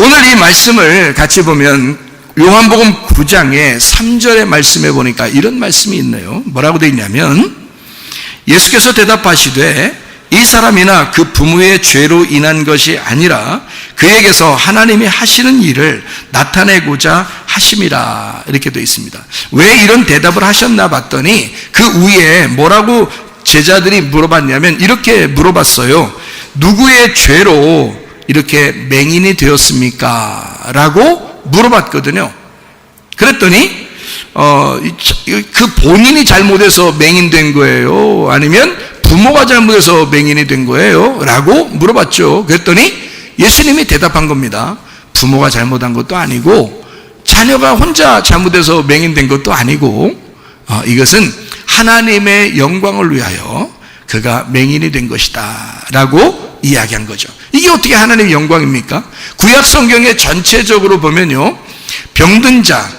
오늘 이 말씀을 같이 보면 요한복음 9장의 3절의 말씀에 보니까 이런 말씀이 있네요. 뭐라고 되어 있냐면, 예수께서 대답하시되 이 사람이나 그 부모의 죄로 인한 것이 아니라 그에게서 하나님이 하시는 일을 나타내고자 하심이라, 이렇게 되어 있습니다. 왜 이런 대답을 하셨나 봤더니 그 위에 뭐라고 제자들이 물어봤냐면 이렇게 물어봤어요. 누구의 죄로 이렇게 맹인이 되었습니까? 라고 물어봤거든요. 그랬더니 그 본인이 잘못해서 맹인된 거예요? 아니면 부모가 잘못해서 맹인이 된 거예요? 라고 물어봤죠. 그랬더니 예수님이 대답한 겁니다. 부모가 잘못한 것도 아니고 자녀가 혼자 잘못해서 맹인된 것도 아니고 이것은 하나님의 영광을 위하여 그가 맹인이 된 것이다 라고 이야기한 거죠. 이게 어떻게 하나님의 영광입니까? 구약 성경에 전체적으로 보면요, 병든 자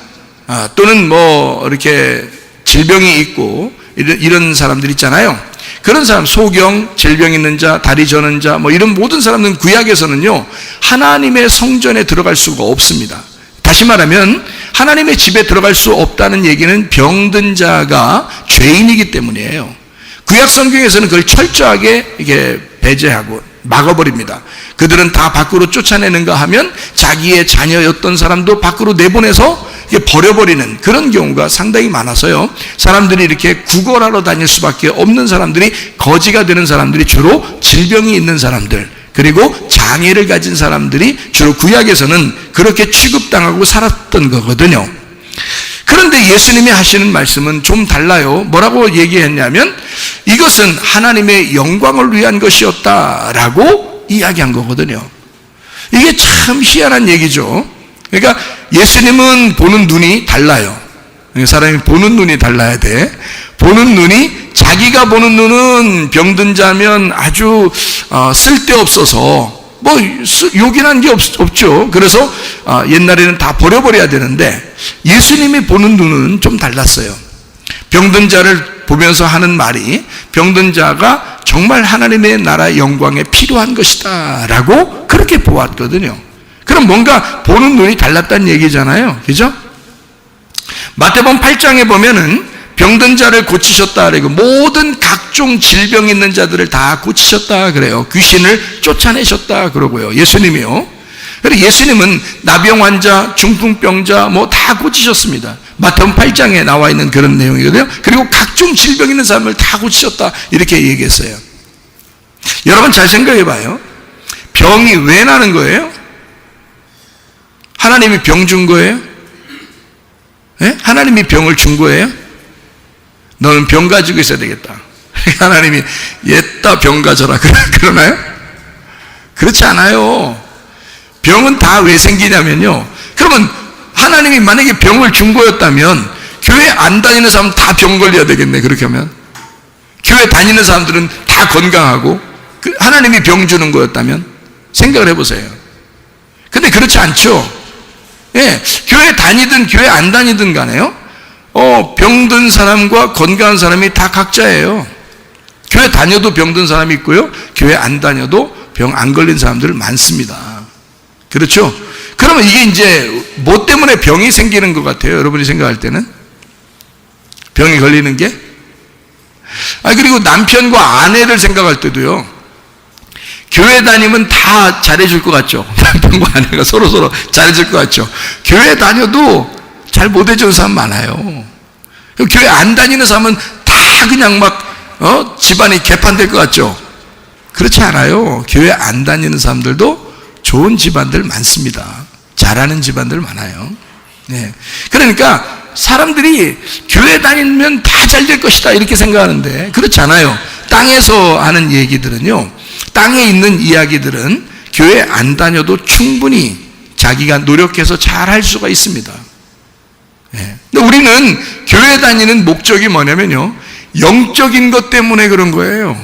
또는 뭐 이렇게 질병이 있고 이런 사람들 있잖아요. 그런 사람, 소경, 질병 있는 자, 다리 저는 자, 뭐 이런 모든 사람들은 구약에서는요, 하나님의 성전에 들어갈 수가 없습니다. 다시 말하면 하나님의 집에 들어갈 수 없다는 얘기는 병든 자가 죄인이기 때문이에요. 구약 성경에서는 그걸 철저하게 이게 배제하고 막아버립니다. 그들은 다 밖으로 쫓아내는가 하면 자기의 자녀였던 사람도 밖으로 내보내서 버려버리는 그런 경우가 상당히 많아서요, 사람들이 이렇게 구걸하러 다닐 수밖에 없는 사람들이, 거지가 되는 사람들이 주로 질병이 있는 사람들, 그리고 장애를 가진 사람들이 주로 구약에서는 그렇게 취급당하고 살았던 거거든요. 그런데 예수님이 하시는 말씀은 좀 달라요. 뭐라고 얘기했냐면 이것은 하나님의 영광을 위한 것이었다라고 이야기한 거거든요. 이게 참 희한한 얘기죠. 그러니까 예수님은 보는 눈이 달라요. 사람이 보는 눈이 달라야 돼. 보는 눈이, 자기가 보는 눈은 병든 자면 아주 쓸데없어서 뭐 요긴한 게 없죠. 그래서 옛날에는 다 버려버려야 되는데 예수님이 보는 눈은 좀 달랐어요. 병든 자를 보면서 하는 말이, 병든 자가 정말 하나님의 나라 영광에 필요한 것이다 라고 그렇게 보았거든요. 그럼 뭔가 보는 눈이 달랐다는 얘기잖아요. 그죠? 마태복음 8장에 보면은 병든 자를 고치셨다 그리고 모든 각종 질병 있는 자들을 다 고치셨다 그래요. 귀신을 쫓아내셨다 그러고요. 예수님이요. 그리고 예수님은 나병 환자, 중풍병자 뭐 다 고치셨습니다. 마태복음 8장에 나와 있는 그런 내용이거든요. 그리고 각종 질병 있는 사람을 다 고치셨다 이렇게 얘기했어요. 여러분 잘 생각해 봐요. 병이 왜 나는 거예요? 하나님이 병 준 거예요? 네? 하나님이 병을 준 거예요? 너는 병 가지고 있어야 되겠다. 하나님이 옛다 병 가져라 그러나요? 그렇지 않아요. 병은 다 왜 생기냐면요, 그러면 하나님이 만약에 병을 준 거였다면 교회 안 다니는 사람은 다 병 걸려야 되겠네. 그렇게 하면 교회 다니는 사람들은 다 건강하고, 하나님이 병 주는 거였다면 생각을 해보세요. 근데 그렇지 않죠. 예, 교회 다니든 교회 안 다니든 간에요, 병든 사람과 건강한 사람이 다 각자예요. 교회 다녀도 병든 사람이 있고요, 교회 안 다녀도 병 안 걸린 사람들 많습니다. 그렇죠? 그러면 이게 이제 뭐 때문에 병이 생기는 것 같아요? 여러분이 생각할 때는 병이 걸리는 게, 그리고 남편과 아내를 생각할 때도요, 교회 다니면 다 잘해줄 것 같죠? 남편과 아내가 서로 잘해줄 것 같죠? 교회 다녀도 잘 못해주는 사람 많아요. 교회 안 다니는 사람은 다 그냥 막 집안이 개판될 것 같죠? 그렇지 않아요. 교회 안 다니는 사람들도 좋은 집안들 많습니다. 잘하는 집안들 많아요. 네. 그러니까 사람들이 교회 다니면 다 잘 될 것이다 이렇게 생각하는데 그렇지 않아요. 땅에서 하는 얘기들은요, 땅에 있는 이야기들은 교회 안 다녀도 충분히 자기가 노력해서 잘 할 수가 있습니다. 네. 근데 우리는 교회 다니는 목적이 뭐냐면요, 영적인 것 때문에 그런 거예요.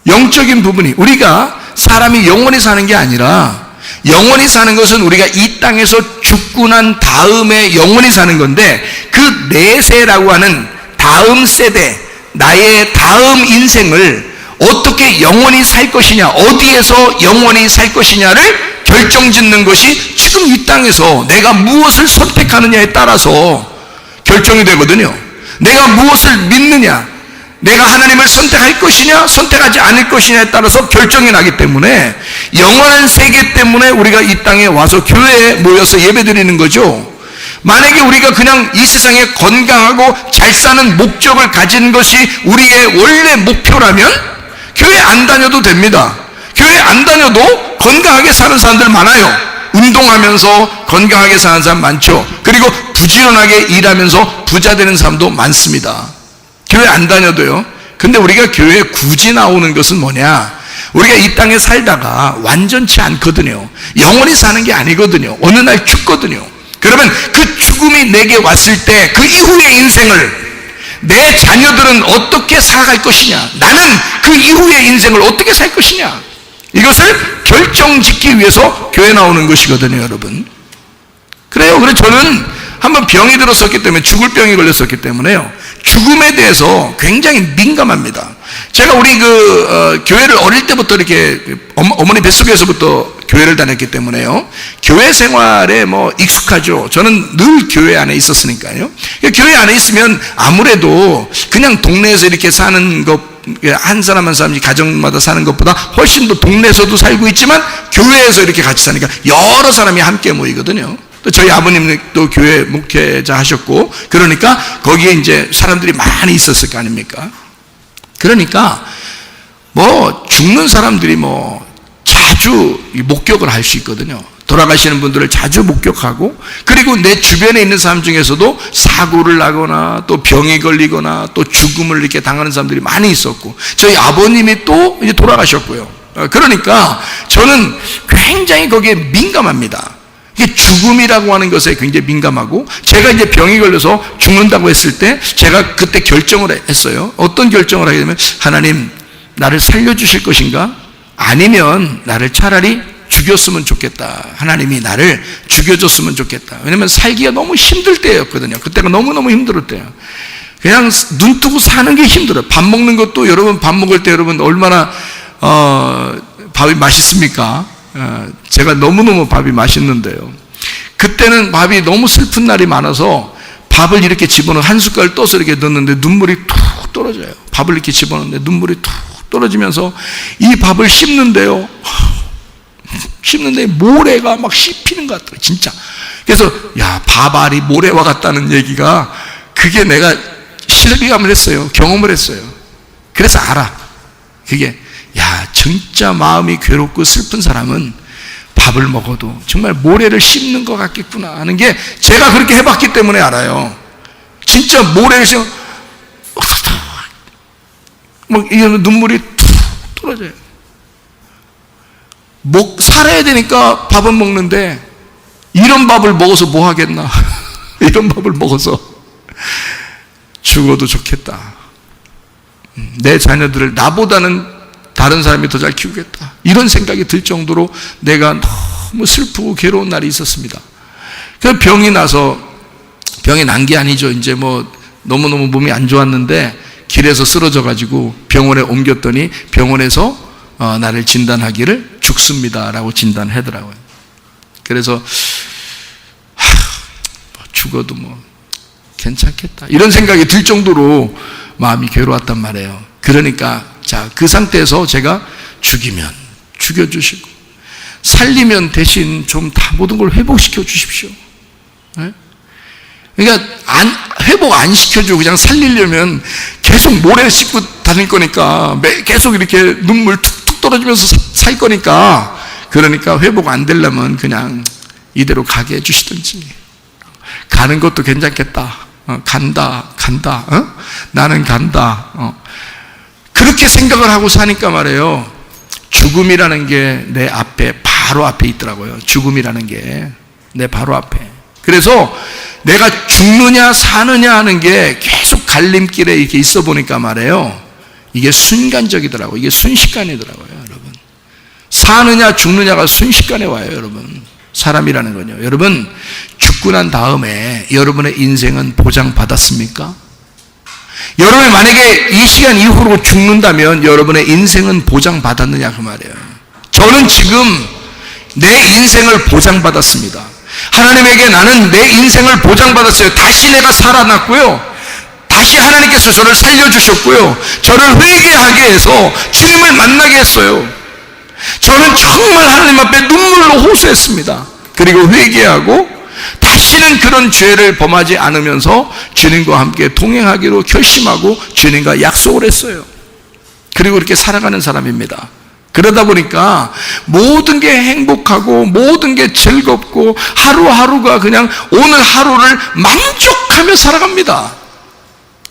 영적인 부분이, 우리가 사람이 영원히 사는 게 아니라, 영원히 사는 것은 우리가 이 땅에서 죽고 난 다음에 영원히 사는 건데, 그 내세라고 하는 다음 세대, 나의 다음 인생을 어떻게 영원히 살 것이냐, 어디에서 영원히 살 것이냐를 결정짓는 것이 지금 이 땅에서 내가 무엇을 선택하느냐에 따라서 결정이 되거든요. 내가 무엇을 믿느냐, 내가 하나님을 선택할 것이냐 선택하지 않을 것이냐에 따라서 결정이 나기 때문에 영원한 세계 때문에 우리가 이 땅에 와서 교회에 모여서 예배드리는 거죠. 만약에 우리가 그냥 이 세상에 건강하고 잘 사는 목적을 가진 것이 우리의 원래 목표라면 교회 안 다녀도 됩니다. 교회 안 다녀도 건강하게 사는 사람들 많아요. 운동하면서 건강하게 사는 사람 많죠. 그리고 부지런하게 일하면서 부자 되는 사람도 많습니다. 교회 안 다녀도요. 근데 우리가 교회에 굳이 나오는 것은 뭐냐? 우리가 이 땅에 살다가 완전치 않거든요. 영원히 사는 게 아니거든요. 어느 날 죽거든요. 그러면 그 죽음이 내게 왔을 때 그 이후의 인생을 내 자녀들은 어떻게 살아갈 것이냐, 나는 그 이후의 인생을 어떻게 살 것이냐, 이것을 결정짓기 위해서 교회 나오는 것이거든요, 여러분. 그래요. 그래서 저는 한번 병이 들었었기 때문에, 죽을 병이 걸렸었기 때문에요, 죽음에 대해서 굉장히 민감합니다. 제가 우리 교회를 어릴 때부터 이렇게 어머니 뱃속에서부터 교회를 다녔기 때문에요, 교회 생활에 익숙하죠. 저는 늘 교회 안에 있었으니까요. 교회 안에 있으면 아무래도 그냥 동네에서 이렇게 사는 것, 한 사람 한 사람이 가정마다 사는 것보다 훨씬 더 동네에서도 살고 있지만 교회에서 이렇게 같이 사니까 여러 사람이 함께 모이거든요. 또 저희 아버님도 교회 목회자 하셨고, 그러니까 거기에 이제 사람들이 많이 있었을 거 아닙니까? 그러니까 죽는 사람들이 자주 목격을 할 수 있거든요. 돌아가시는 분들을 자주 목격하고, 그리고 내 주변에 있는 사람 중에서도 사고를 나거나 또 병이 걸리거나 또 죽음을 이렇게 당하는 사람들이 많이 있었고, 저희 아버님이 또 이제 돌아가셨고요. 그러니까 저는 굉장히 거기에 민감합니다. 이게 죽음이라고 하는 것에 굉장히 민감하고, 제가 이제 병이 걸려서 죽는다고 했을 때 제가 그때 결정을 했어요. 어떤 결정을 하게 되면, 하나님, 나를 살려주실 것인가? 아니면 나를 차라리 죽였으면 좋겠다. 하나님이 나를 죽여줬으면 좋겠다. 왜냐면 살기가 너무 힘들 때였거든요. 그때가 너무너무 힘들었대요. 그냥 눈 뜨고 사는 게 힘들어요. 밥 먹는 것도, 여러분 밥 먹을 때 여러분 얼마나 밥이 맛있습니까? 제가 너무너무 밥이 맛있는데요, 그때는 밥이 너무 슬픈 날이 많아서 밥을 이렇게 집어넣어 한 숟갈 떠서 이렇게 넣는데 눈물이 툭 떨어져요. 밥을 이렇게 집어넣는데 눈물이 툭 떨어지면서 이 밥을 씹는데요, 씹는데 모래가 막 씹히는 것 같더라고요, 진짜. 그래서 야, 밥알이 모래와 같다는 얘기가, 그게 내가 실감을 했어요. 경험을 했어요. 그래서 알아. 그게, 야, 진짜 마음이 괴롭고 슬픈 사람은 밥을 먹어도 정말 모래를 씹는 것 같겠구나 하는 게, 제가 그렇게 해봤기 때문에 알아요. 진짜 모래를 씹어 이런 눈물이 툭 떨어져요. 살아야 되니까 밥은 먹는데, 이런 밥을 먹어서 뭐 하겠나? 이런 밥을 먹어서 죽어도 좋겠다. 내 자녀들을 나보다는 다른 사람이 더 잘 키우겠다. 이런 생각이 들 정도로 내가 너무 슬프고 괴로운 날이 있었습니다. 그래서 병이 난 게 아니죠. 이제 너무너무 몸이 안 좋았는데 길에서 쓰러져가지고 병원에 옮겼더니 병원에서 나를 진단하기를 죽습니다라고 진단하더라고요. 그래서 죽어도 괜찮겠다, 이런 생각이 들 정도로 마음이 괴로웠단 말이에요. 그러니까 그 상태에서 제가 죽이면 죽여주시고, 살리면 대신 좀 다 모든 걸 회복시켜 주십시오. 네? 그러니까 회복 안 시켜주고 그냥 살리려면 계속 모래 씻고 다닐 거니까, 계속 이렇게 눈물 툭툭 떨어지면서 살 거니까, 그러니까 회복 안 되려면 그냥 이대로 가게 해주시든지, 가는 것도 괜찮겠다, 간다, 나는 간다, 그렇게 생각을 하고 사니까 말이에요, 죽음이라는 게 내 앞에, 바로 앞에 있더라고요. 죽음이라는 게 내 바로 앞에. 그래서 내가 죽느냐 사느냐 하는 게 계속 갈림길에 이렇게 있어 보니까 말이에요, 이게 순간적이더라고요. 이게 순식간이더라고요, 여러분. 사느냐 죽느냐가 순식간에 와요, 여러분. 사람이라는 건요. 여러분, 죽고 난 다음에 여러분의 인생은 보장받았습니까? 여러분이 만약에 이 시간 이후로 죽는다면 여러분의 인생은 보장받았느냐 그 말이에요. 저는 지금 내 인생을 보장받았습니다. 하나님에게 나는 내 인생을 보장받았어요. 다시 내가 살아났고요. 다시 하나님께서 저를 살려주셨고요. 저를 회개하게 해서 주님을 만나게 했어요. 저는 정말 하나님 앞에 눈물로 호소했습니다. 그리고 회개하고 다시는 그런 죄를 범하지 않으면서 주님과 함께 동행하기로 결심하고 주님과 약속을 했어요. 그리고 이렇게 살아가는 사람입니다. 그러다 보니까 모든 게 행복하고 모든 게 즐겁고 하루하루가 그냥 오늘 하루를 만족하며 살아갑니다.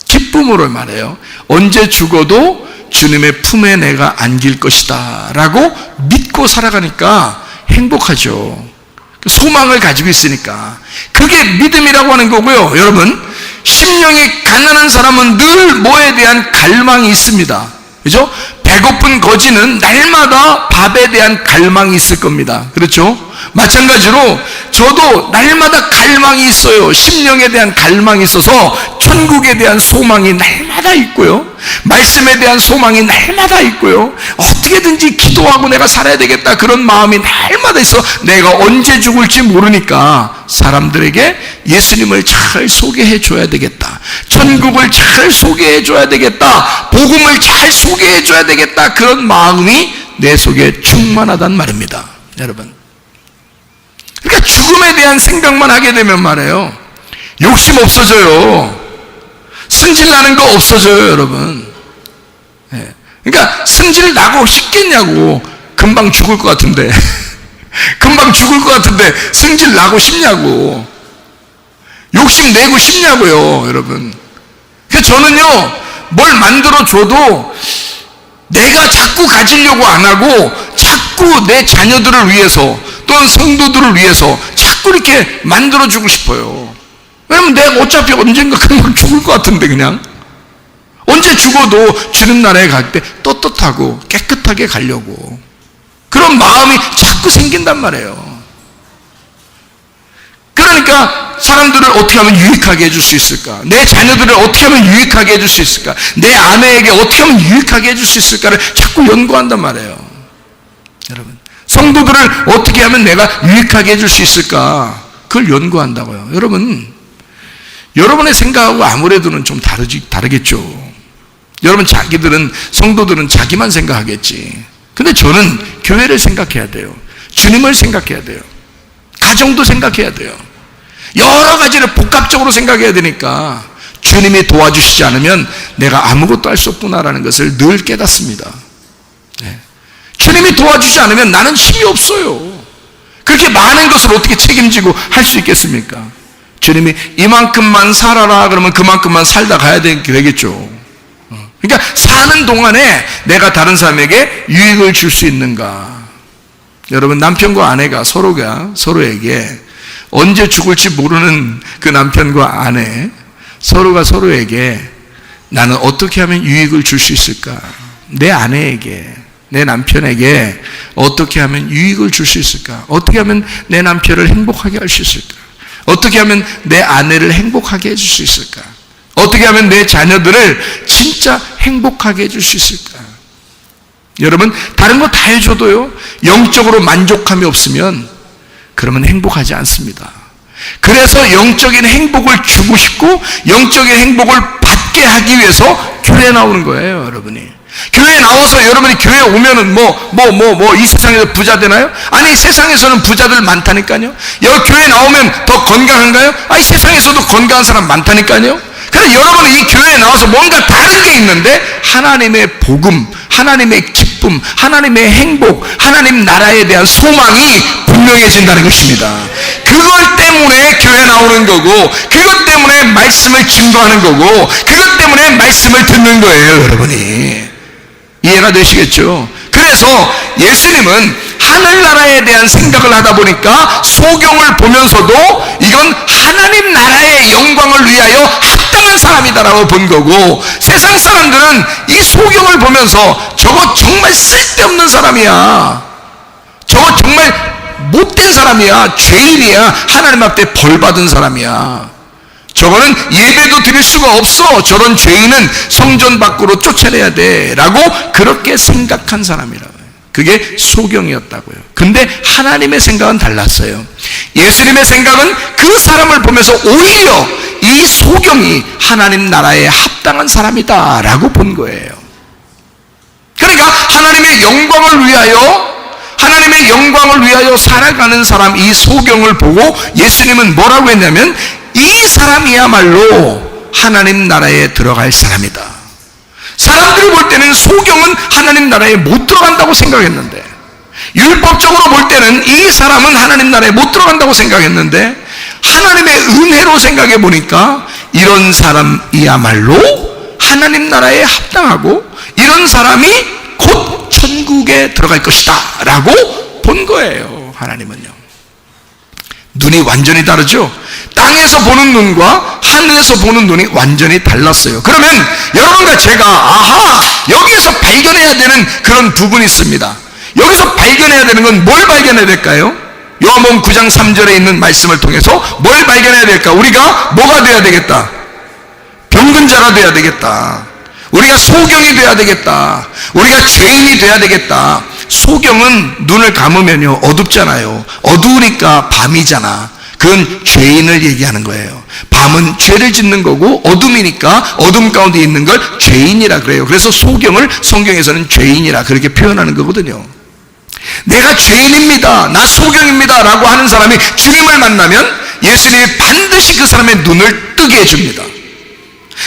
기쁨으로 말해요. 언제 죽어도 주님의 품에 내가 안길 것이다 라고 믿고 살아가니까 행복하죠. 소망을 가지고 있으니까. 그게 믿음이라고 하는 거고요. 여러분, 심령이 가난한 사람은 늘 뭐에 대한 갈망이 있습니다. 그죠? 배고픈 거지는 날마다 밥에 대한 갈망이 있을 겁니다. 그렇죠? 마찬가지로 저도 날마다 갈망이 있어요. 심령에 대한 갈망이 있어서 천국에 대한 소망이 날마다 있고요. 말씀에 대한 소망이 날마다 있고요. 어떻게든지 기도하고 내가 살아야 되겠다 그런 마음이 날마다 있어. 내가 언제 죽을지 모르니까 사람들에게 예수님을 잘 소개해 줘야 되겠다. 천국을 잘 소개해 줘야 되겠다. 복음을 잘 소개해 줘야 되겠다. 그런 마음이 내 속에 충만하단 말입니다. 여러분, 그러니까 죽음에 대한 생각만 하게 되면 말이에요, 욕심 없어져요. 승질 나는 거 없어져요, 여러분. 그러니까 승질 나고 싶겠냐고. 금방 죽을 것 같은데 금방 죽을 것 같은데 승질 나고 싶냐고. 욕심 내고 싶냐고요, 여러분. 그래서 저는요, 뭘 만들어줘도 내가 자꾸 가지려고 안 하고 자꾸 내 자녀들을 위해서 또는 성도들을 위해서 자꾸 이렇게 만들어주고 싶어요. 왜냐면 내가 어차피 언젠가 금방 죽을 것 같은데 그냥 언제 죽어도 주님 나라에 갈 때 떳떳하고 깨끗하게 가려고 그런 마음이 자꾸 생긴단 말이에요. 그러니까 사람들을 어떻게 하면 유익하게 해줄 수 있을까? 내 자녀들을 어떻게 하면 유익하게 해줄 수 있을까? 내 아내에게 어떻게 하면 유익하게 해줄 수 있을까를 자꾸 연구한단 말이에요. 여러분, 성도들을 어떻게 하면 내가 유익하게 해줄 수 있을까? 그걸 연구한다고요. 여러분의 생각하고 아무래도는 좀 다르겠죠. 여러분, 성도들은 자기만 생각하겠지. 근데 저는 교회를 생각해야 돼요. 주님을 생각해야 돼요. 가정도 생각해야 돼요. 여러 가지를 복합적으로 생각해야 되니까 주님이 도와주시지 않으면 내가 아무것도 할 수 없구나라는 것을 늘 깨닫습니다. 주님이 도와주지 않으면 나는 힘이 없어요. 그렇게 많은 것을 어떻게 책임지고 할 수 있겠습니까? 주님이 이만큼만 살아라 그러면 그만큼만 살다 가야 되겠죠. 그러니까 사는 동안에 내가 다른 사람에게 유익을 줄 수 있는가. 여러분, 남편과 아내가 서로에게 언제 죽을지 모르는 그 남편과 아내 서로가 서로에게 나는 어떻게 하면 유익을 줄 수 있을까? 내 아내에게, 내 남편에게 어떻게 하면 유익을 줄 수 있을까? 어떻게 하면 내 남편을 행복하게 할 수 있을까? 어떻게 하면 내 아내를 행복하게 해줄 수 있을까? 어떻게 하면 내 자녀들을 진짜 행복하게 해줄 수 있을까? 여러분, 다른 거 다 해줘도요, 영적으로 만족함이 없으면 그러면 행복하지 않습니다. 그래서 영적인 행복을 주고 싶고 영적인 행복을 받게 하기 위해서 교회에 나오는 거예요, 여러분이. 교회에 나와서 여러분이 교회에 오면은 이 세상에서 부자 되나요? 아니, 세상에서는 부자들 많다니까요. 여기 교회에 나오면 더 건강한가요? 아니, 세상에서도 건강한 사람 많다니까요. 그래서 여러분은 이 교회에 나와서 뭔가 다른 게 있는데 하나님의 복음, 하나님의 기쁨, 하나님의 행복, 하나님 나라에 대한 소망이 분명해진다는 것입니다. 그것 때문에 교회 나오는 거고, 그것 때문에 말씀을 증거하는 거고, 그것 때문에 말씀을 듣는 거예요, 여러분이. 이해가 되시겠죠? 그래서 예수님은 하늘나라에 대한 생각을 하다 보니까 소경을 보면서도 이건 하나님 나라의 영광을 위하여 합당한 사람이다라고 본 거고, 세상 사람들은 이 소경을 보면서 저거 정말 쓸데없는 사람이야, 저거 정말 못된 사람이야, 죄인이야, 하나님 앞에 벌 받은 사람이야, 저거는 예배도 드릴 수가 없어, 저런 죄인은 성전 밖으로 쫓아내야 돼 라고 그렇게 생각한 사람이라고요. 그게 소경이었다고요. 근데 하나님의 생각은 달랐어요. 예수님의 생각은 그 사람을 보면서 오히려 이 소경이 하나님 나라에 합당한 사람이다 라고 본 거예요. 그러니까 하나님의 영광을 위하여 살아가는 사람, 이 소경을 보고 예수님은 뭐라고 했냐면 이 사람이야말로 하나님 나라에 들어갈 사람이다. 사람들이 볼 때는 소경은 하나님 나라에 못 들어간다고 생각했는데, 율법적으로 볼 때는 이 사람은 하나님 나라에 못 들어간다고 생각했는데, 하나님의 은혜로 생각해 보니까 이런 사람이야말로 하나님 나라에 합당하고 이런 사람이 곧 천국에 들어갈 것이다 라고 본 거예요. 하나님은요. 눈이 완전히 다르죠. 땅에서 보는 눈과 하늘에서 보는 눈이 완전히 달랐어요. 그러면 여러분과 제가 여기에서 발견해야 되는 그런 부분이 있습니다. 여기서 발견해야 되는 건 뭘 발견해야 될까요? 요한복음 9장 3절에 있는 말씀을 통해서 뭘 발견해야 될까? 우리가 뭐가 돼야 되겠다? 병든 자가 돼야 되겠다. 우리가 소경이 돼야 되겠다. 우리가 죄인이 돼야 되겠다. 소경은 눈을 감으면요 어둡잖아요. 어두우니까 밤이잖아. 그건 죄인을 얘기하는 거예요. 밤은 죄를 짓는 거고 어둠이니까 어둠 가운데 있는 걸 죄인이라 그래요. 그래서 소경을 성경에서는 죄인이라 그렇게 표현하는 거거든요. 내가 죄인입니다, 나 소경입니다 라고 하는 사람이 주님을 만나면 예수님이 반드시 그 사람의 눈을 뜨게 해줍니다.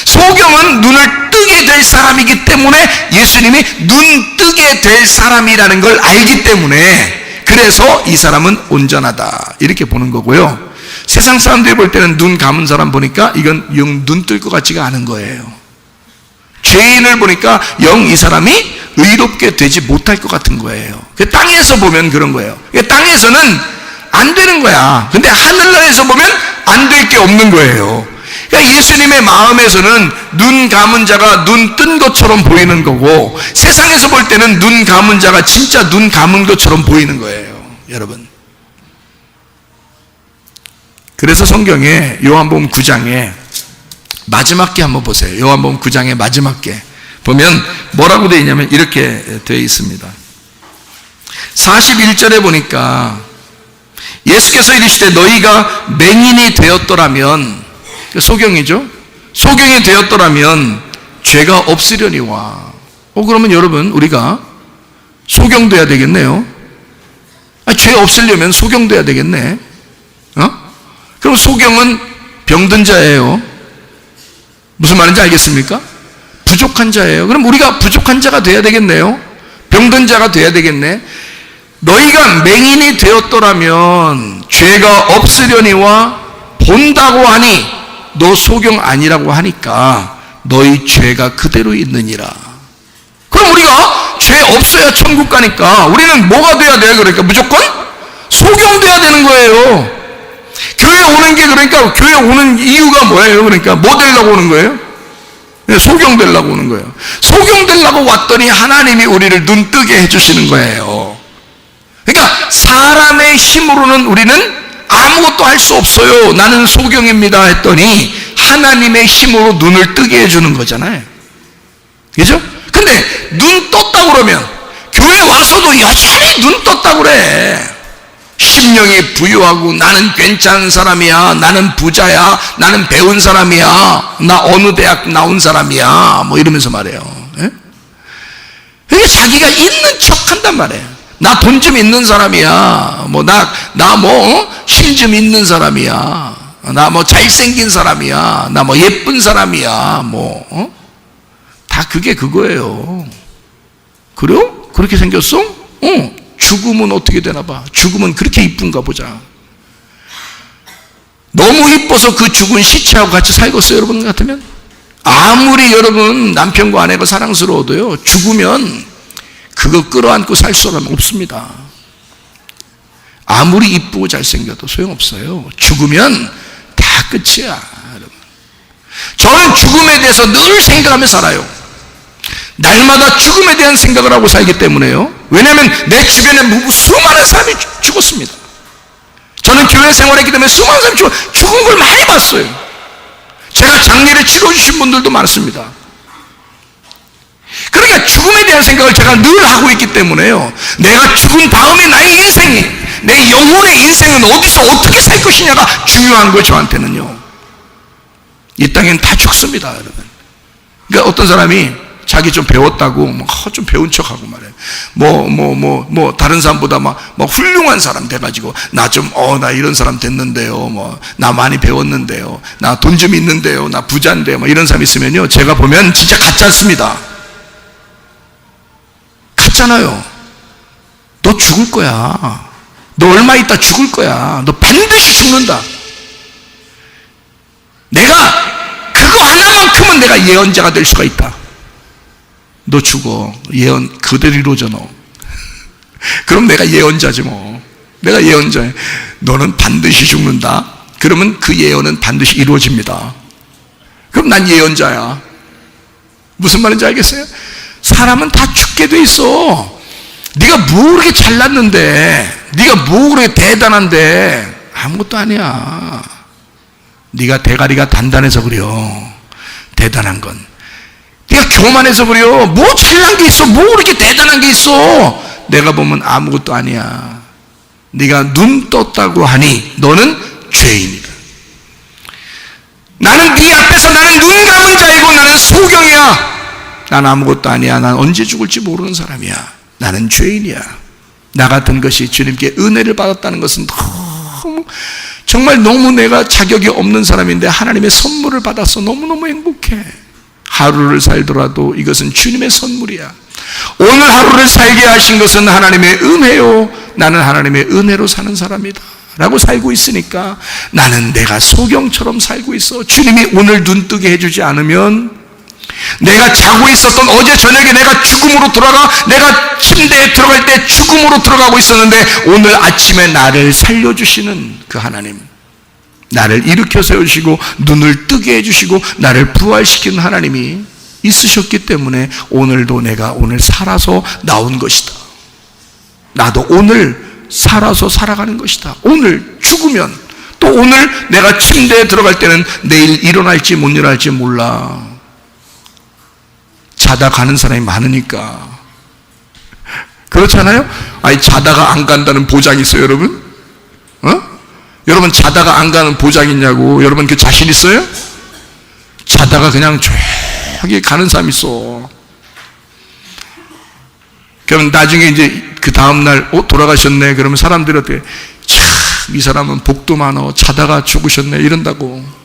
소경은 눈을 뜨게 될 사람이기 때문에 예수님이 눈 뜨게 될 사람이라는 걸 알기 때문에 그래서 이 사람은 온전하다 이렇게 보는 거고요. 세상 사람들이 볼 때는 눈 감은 사람 보니까 이건 영 눈 뜰 것 같지가 않은 거예요. 죄인을 보니까 영 이 사람이 의롭게 되지 못할 것 같은 거예요. 땅에서 보면 그런 거예요. 땅에서는 안 되는 거야. 근데 하늘나라에서 보면 안 될 게 없는 거예요. 그러니까 예수님의 마음에서는 눈 감은 자가 눈 뜬 것처럼 보이는 거고, 세상에서 볼 때는 눈 감은 자가 진짜 눈 감은 것처럼 보이는 거예요. 여러분, 그래서 성경에 요한복음 9장에 마지막 게 한번 보세요. 요한복음 9장의 마지막 게 보면 뭐라고 되어 있냐면 이렇게 되어 있습니다. 41절에 보니까 예수께서 이르시되 너희가 맹인이 되었더라면, 소경이죠. 소경이 되었더라면 죄가 없으려니와. 그러면 여러분 우리가 소경돼야 되겠네요. 죄 없으려면 소경돼야 되겠네. 그럼 소경은 병든 자예요. 무슨 말인지 알겠습니까? 부족한 자예요. 그럼 우리가 부족한 자가 돼야 되겠네요. 병든 자가 돼야 되겠네. 너희가 맹인이 되었더라면 죄가 없으려니와 본다고 하니 너 소경 아니라고 하니까 너희 죄가 그대로 있느니라. 그럼 우리가 죄 없어야 천국 가니까 우리는 뭐가 돼야 돼요? 그러니까 무조건 소경돼야 되는 거예요. 교회 오는 게, 그러니까 교회 오는 이유가 뭐예요? 그러니까 뭐 되려고 오는 거예요? 소경 되려고 오는 거예요. 소경 되려고 왔더니 하나님이 우리를 눈 뜨게 해주시는 거예요. 그러니까 사람의 힘으로는 우리는 아무것도 할 수 없어요. 나는 소경입니다 했더니 하나님의 힘으로 눈을 뜨게 해주는 거잖아요. 그죠? 근데 눈 떴다고 그러면 교회 와서도 여전히 눈 떴다고 그래. 심령이 부유하고 나는 괜찮은 사람이야, 나는 부자야, 나는 배운 사람이야, 나 어느 대학 나온 사람이야, 뭐 이러면서 말해요. 그게 자기가 있는 척 한단 말이에요. 나 돈 좀 있는 사람이야, 뭐 힘 좀 있는 사람이야, 나 뭐 잘생긴 사람이야, 나 뭐 예쁜 사람이야, 다 그게 그거예요. 그래요? 그렇게 생겼어? 죽으면 어떻게 되나 봐. 죽으면 그렇게 이쁜가 보자. 너무 이뻐서 그 죽은 시체하고 같이 살겠어요, 여러분 같으면? 아무리 여러분 남편과 아내가 사랑스러워도요, 죽으면 그거 끌어안고 살 사람 없습니다. 아무리 이쁘고 잘생겨도 소용없어요. 죽으면 다 끝이야, 여러분. 저는 죽음에 대해서 늘 생각하며 살아요. 날마다 죽음에 대한 생각을 하고 살기 때문에요. 왜냐하면 내 주변에 수많은 사람이 죽었습니다. 저는 교회 생활했기 때문에 수많은 사람이 죽은 걸 많이 봤어요. 제가 장례를 치러주신 분들도 많습니다. 그러니까 죽음에 대한 생각을 제가 늘 하고 있기 때문에요. 내가 죽은 다음에 나의 인생이, 내 영혼의 인생은 어디서 어떻게 살 것이냐가 중요한 거예요, 저한테는요. 이 땅엔 다 죽습니다, 여러분. 그러니까 어떤 사람이 자기 좀 배웠다고 좀 배운 척하고 말해요. 다른 사람보다 막 훌륭한 사람 돼가지고 나 이런 사람 됐는데요. 나 많이 배웠는데요. 나 돈 좀 있는데요. 나 부자인데요. 이런 사람 있으면요, 제가 보면 진짜 같지 않습니다. 같잖아요. 너 죽을 거야. 너 얼마 있다 죽을 거야. 너 반드시 죽는다. 내가 그거 하나만큼은 내가 예언자가 될 수가 있다. 너 죽어. 예언 그대로 이루어져 너. 그럼 내가 예언자지 뭐. 내가 예언자야. 너는 반드시 죽는다. 그러면 그 예언은 반드시 이루어집니다. 그럼 난 예언자야. 무슨 말인지 알겠어요? 사람은 다 죽게 돼 있어. 네가 뭐 그렇게 잘났는데, 네가 뭐 그렇게 대단한데, 아무것도 아니야. 네가 대가리가 단단해서 그래요. 대단한 건 네가 교만해서 그래요. 뭐 잘난 게 있어? 뭐 그렇게 대단한 게 있어? 내가 보면 아무것도 아니야. 네가 눈 떴다고 하니 너는 죄인이다. 나는 네 앞에서 나는 눈 감은 자이고 나는 소경이야. 난 아무것도 아니야. 난 언제 죽을지 모르는 사람이야. 나는 죄인이야. 나 같은 것이 주님께 은혜를 받았다는 것은 정말 너무 내가 자격이 없는 사람인데 하나님의 선물을 받아서 너무너무 행복해. 하루를 살더라도 이것은 주님의 선물이야. 오늘 하루를 살게 하신 것은 하나님의 은혜요. 나는 하나님의 은혜로 사는 사람이다 라고 살고 있으니까 나는 내가 소경처럼 살고 있어. 주님이 오늘 눈 뜨게 해주지 않으면 내가 자고 있었던 어제 저녁에 내가 죽음으로 돌아가, 내가 침대에 들어갈 때 죽음으로 들어가고 있었는데 오늘 아침에 나를 살려주시는 그 하나님, 나를 일으켜 세우시고 눈을 뜨게 해주시고 나를 부활시키는 하나님이 있으셨기 때문에 오늘도 내가 오늘 살아서 나온 것이다. 나도 오늘 살아서 살아가는 것이다. 오늘 죽으면 또 오늘 내가 침대에 들어갈 때는 내일 일어날지 못 일어날지 몰라. 자다 가는 사람이 많으니까. 그렇잖아요? 아니, 자다가 안 간다는 보장이 있어요, 여러분? 여러분, 자다가 안 가는 보장이 있냐고. 여러분, 그 자신 있어요? 자다가 그냥 저기 가는 사람 있어. 그럼 나중에 이제 그 다음날, 돌아가셨네. 그러면 사람들이 어떻게, 참, 이 사람은 복도 많어. 자다가 죽으셨네. 이런다고.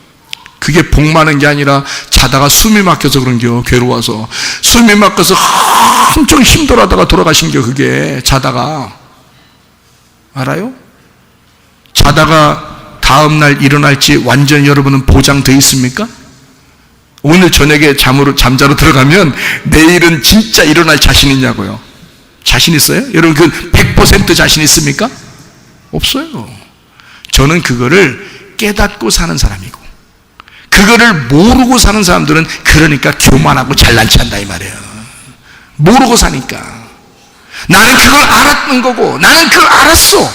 그게 복 많은 게 아니라 자다가 숨이 막혀서 그런겨. 괴로워서 숨이 막혀서 엄청 힘들어하다가 돌아가신겨. 그게 자다가. 알아요? 자다가 다음날 일어날지 완전히 여러분은 보장되어 있습니까? 오늘 저녁에 잠자러 들어가면 내일은 진짜 일어날 자신 있냐고요? 자신 있어요? 여러분 그 100% 자신 있습니까? 없어요. 저는 그거를 깨닫고 사는 사람이고, 그거를 모르고 사는 사람들은 그러니까 교만하고 잘난 체한다 이 말이에요. 모르고 사니까. 나는 그걸 알았던 거고, 나는 그걸 알았어.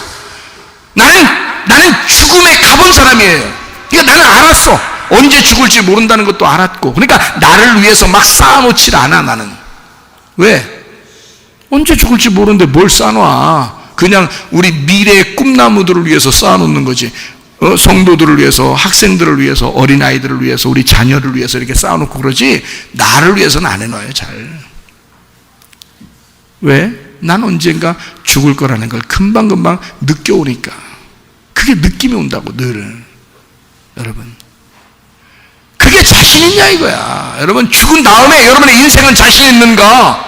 나는 죽음에 가본 사람이에요. 그러니까 나는 알았어. 언제 죽을지 모른다는 것도 알았고. 그러니까 나를 위해서 막 쌓아놓질 않아. 나는 왜? 언제 죽을지 모르는데 뭘 쌓아놔. 그냥 우리 미래의 꿈나무들을 위해서 쌓아놓는 거지. 성도들을 위해서, 학생들을 위해서, 어린아이들을 위해서, 우리 자녀를 위해서 이렇게 쌓아놓고 그러지, 나를 위해서는 안 해놔요. 잘. 왜? 난 언젠가 죽을 거라는 걸 금방금방 느껴오니까. 그게 느낌이 온다고. 늘. 여러분, 그게 자신 있냐 이거야. 여러분, 죽은 다음에 여러분의 인생은 자신 있는가?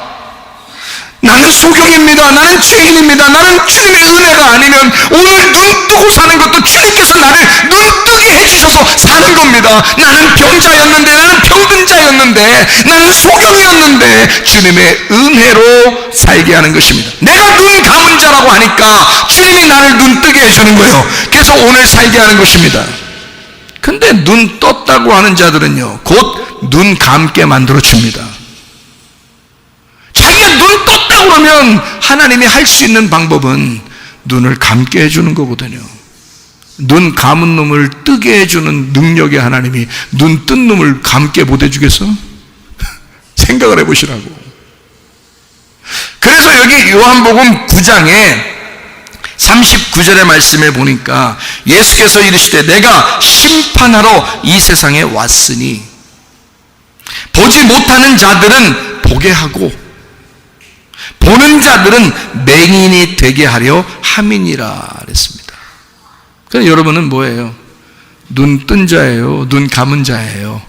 나는 소경입니다. 나는 죄인입니다. 나는 주님의 은혜가 아니면 오늘 눈 뜨고 사는 것도 주님께서 나를 눈 뜨게 해주셔서 사는 겁니다. 나는 병자였는데, 나는 병든 자였는데, 나는 소경이었는데 주님의 은혜로 살게 하는 것입니다. 내가 눈 감은 자라고 하니까 주님이 나를 눈 뜨게 해주는 거예요. 그래서 오늘 살게 하는 것입니다. 근데 눈 떴다고 하는 자들은요, 곧 눈 감게 만들어 줍니다. 자기가 눈 떴다고 그러면 하나님이 할 수 있는 방법은 눈을 감게 해주는 거거든요. 눈 감은 놈을 뜨게 해주는 능력의 하나님이 눈 뜬 놈을 감게 못 해주겠어? 생각을 해보시라고. 여기 요한복음 9장에 39절의 말씀에 보니까 예수께서 이르시되 내가 심판하러 이 세상에 왔으니 보지 못하는 자들은 보게 하고 보는 자들은 맹인이 되게 하려 함이니라 그랬습니다. 그럼 여러분은 뭐예요? 눈 뜬 자예요? 눈 감은 자예요?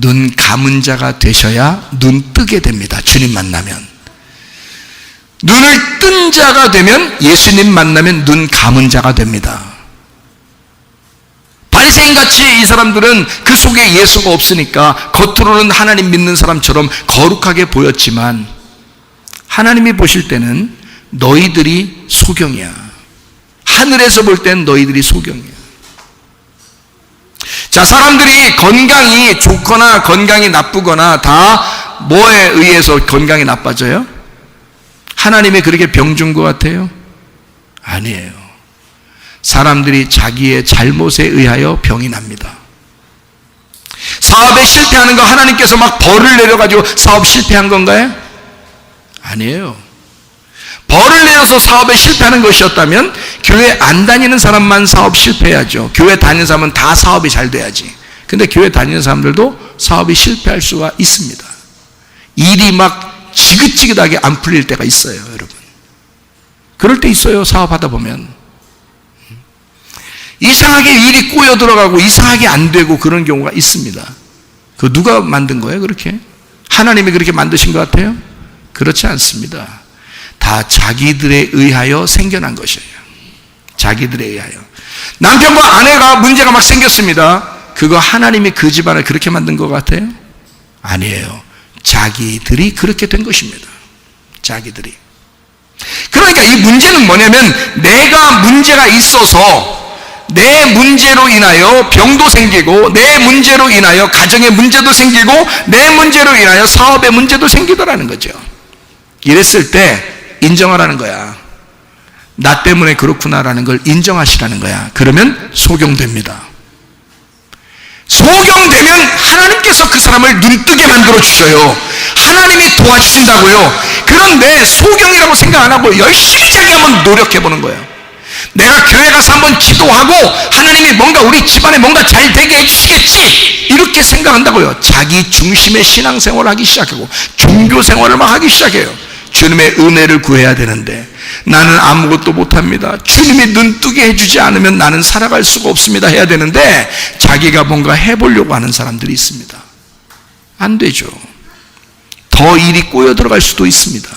눈 감은 자가 되셔야 눈 뜨게 됩니다. 주님 만나면. 눈을 뜬 자가 되면 예수님 만나면 눈 감은 자가 됩니다. 바리새인같이 이 사람들은 그 속에 예수가 없으니까 겉으로는 하나님 믿는 사람처럼 거룩하게 보였지만 하나님이 보실 때는 너희들이 소경이야. 하늘에서 볼 땐 너희들이 소경이야. 자, 사람들이 건강이 좋거나 건강이 나쁘거나 다 뭐에 의해서 건강이 나빠져요? 하나님이 그렇게 병 준 것 같아요? 아니에요. 사람들이 자기의 잘못에 의하여 병이 납니다. 사업에 실패하는 거 하나님께서 막 벌을 내려가지고 사업 실패한 건가요? 아니에요. 벌을 내려서 사업에 실패하는 것이었다면 교회 안 다니는 사람만 사업 실패해야죠. 교회 다니는 사람은 다 사업이 잘 돼야지. 근데 교회 다니는 사람들도 사업이 실패할 수가 있습니다. 일이 막 지긋지긋하게 안 풀릴 때가 있어요, 여러분. 그럴 때 있어요, 사업하다 보면. 이상하게 일이 꼬여 들어가고 이상하게 안 되고 그런 경우가 있습니다. 그 누가 만든 거예요, 그렇게? 하나님이 그렇게 만드신 것 같아요? 그렇지 않습니다. 다 자기들에 의하여 생겨난 것이에요. 자기들에 의하여. 남편과 아내가 문제가 막 생겼습니다. 그거 하나님이 그 집안을 그렇게 만든 것 같아요? 아니에요. 자기들이 그렇게 된 것입니다. 자기들이. 그러니까 이 문제는 뭐냐면 내가 문제가 있어서 내 문제로 인하여 병도 생기고 내 문제로 인하여 가정의 문제도 생기고 내 문제로 인하여 사업의 문제도 생기더라는 거죠. 이랬을 때 인정하라는 거야. 나 때문에 그렇구나라는 걸 인정하시라는 거야. 그러면 소경됩니다. 소경되면 하나님께서 그 사람을 눈뜨게 만들어 주셔요. 하나님이 도와주신다고요. 그런데 소경이라고 생각 안 하고 열심히 자기 한번 노력해 보는 거예요. 내가 교회 가서 한번 기도하고 하나님이 뭔가 우리 집안에 뭔가 잘 되게 해주시겠지 이렇게 생각한다고요. 자기 중심의 신앙생활을 하기 시작하고 종교생활을 막 하기 시작해요. 주님의 은혜를 구해야 되는데 나는 아무것도 못합니다. 주님이 눈뜨게 해주지 않으면 나는 살아갈 수가 없습니다 해야 되는데 자기가 뭔가 해보려고 하는 사람들이 있습니다. 안 되죠. 더 일이 꼬여 들어갈 수도 있습니다.